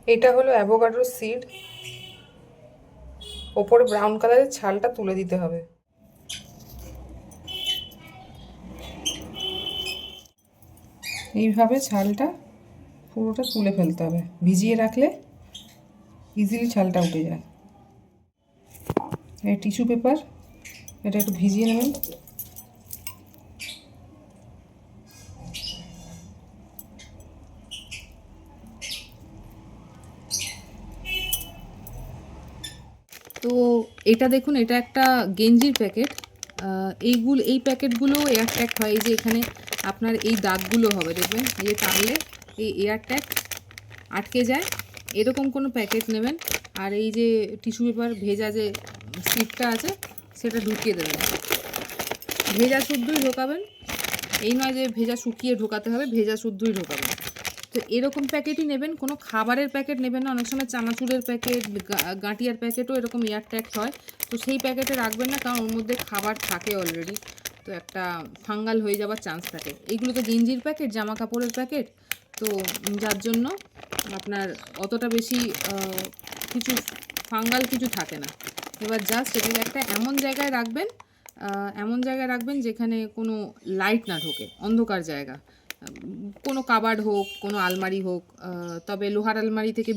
এটা হলো অ্যাভোকাডোর সিড, ওপরে ব্রাউন কালারের ছালটা তুলে দিতে হবে। এইভাবে ছালটা পুরোটা তুলে ফেলতে হবে, ভিজিয়ে রাখলে ইজিলি ছালটা উঠে যায়। এই টিস্যু পেপার, এটা একটু ভিজিয়ে নেবেন। তো এটা দেখুন, এটা একটা গেঞ্জির প্যাকেট। এই প্যাকেটগুলো এয়ার ট্যাগ হয়। এই যে এখানে আপনার এই দাগগুলো হবে, দেখবেন এই যে টানলে এই এয়ার ট্যাগ আটকে যায়, এরকম কোনো প্যাকেট নেবেন। আর এই যে টিস্যু পেপার ভেজা যে স্লিপটা আছে সেটা ঢুকিয়ে দেবেন। ভেজা শুদ্ধই ঢোকাবেন, এই নয় যে ভেজা শুকিয়ে ঢোকাতে হবে, ভেজা শুদ্ধই ঢোকাবেন। তো এরকম প্যাকেটই নেবেন, কোনো খাবারের প্যাকেট নেবেন না। অনেক সময় চানাচুরের প্যাকেট, গাঁটিয়ার প্যাকেটও এরকম এয়ার ট্যাগ হয়, তো সেই প্যাকেটে রাখবেন না, কারণ ওর মধ্যে খাবার থাকে অলরেডি, তো একটা ফাঙ্গাল হয়ে যাওয়ার চান্স থাকে। এইগুলো তো গেঞ্জির প্যাকেট, জামা কাপড়ের প্যাকেট, তো যার জন্য আপনার অতটা বেশি কিছু ফাঙ্গাল কিছু থাকে না। এবার জাস্ট এটাকে একটা এমন জায়গায় রাখবেন যেখানে কোনো লাইট না ঢোকে, অন্ধকার জায়গা, কোনো কাবার্ড হোক, কোনো আলমারি হোক, তবে লোহার আলমারি থেকে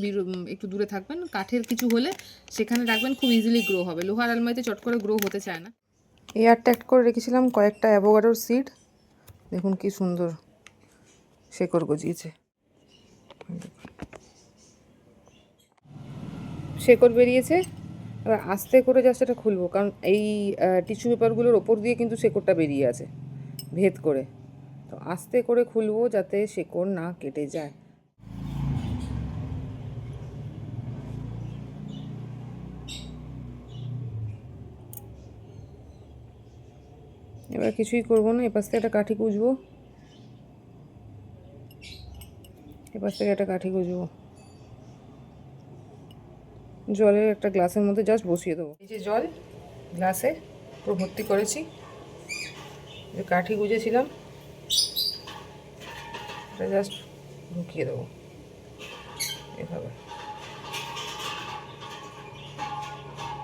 একটু দূরে থাকবেন। কাঠের কিছু হলে সেখানে রাখবেন, খুব ইজিলি গ্রো হবে। লোহার আলমারিতে চট করে গ্রো হতে চায় না। এয়ার ট্যাগ করে রেখেছিলাম কয়েকটা অ্যাভোকাডোর সিড, দেখুন কি সুন্দর শেকড় গজিয়েছে, শেকড় বেরিয়েছে। এবার আস্তে করে জাস্ট এটা খুলবো, কারণ এই টিস্যু পেপারগুলোর ওপর দিয়ে কিন্তু শেকড়টা বেরিয়ে আছে ভেদ করে, তো আস্তে করে খুলবো যাতে শেকড় না কেটে যায়। এবার কিছুই করবো না, এপাশ থেকে একটা কাঠি কুঁচবো, এপাশ থেকে একটা কাঠি কুঁচবো, জলের একটা গ্লাসের মধ্যে জাস্ট বসিয়ে দেবো। এই যে জল গ্লাসে পুরো ভর্তি করেছি, যে কাঠি গুঁজেছিলাম এটা জাস্ট ঢুকিয়ে দেবো এভাবে।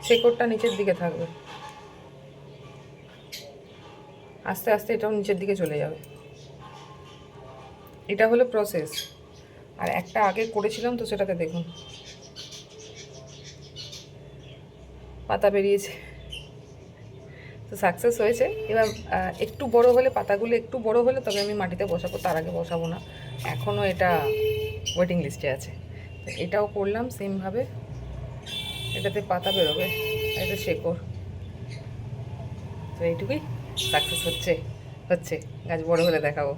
শেকড়টা নিচের দিকে থাকবে, আস্তে আস্তে এটাও নিচের দিকে চলে যাবে। এটা হলো প্রসেস। আর একটা আগে করেছিলাম, তো সেটাতে দেখুন পাতা বেরিয়েছে, তো সাকসেস হয়েছে। এবার একটু বড় হলে, পাতাগুলো একটু বড় হলে তবে আমি মাটিতে বসাবো, তার আগে বসাবো না। এখনও এটা ওয়েটিং লিস্টে আছে। তো এটাও করলাম সেমভাবে, এটাতে পাতা বেরোবে, এটা শেকড়। তো এইটুকুই, সাকসেস হচ্ছে, গাছ বড় হলে দেখাবো।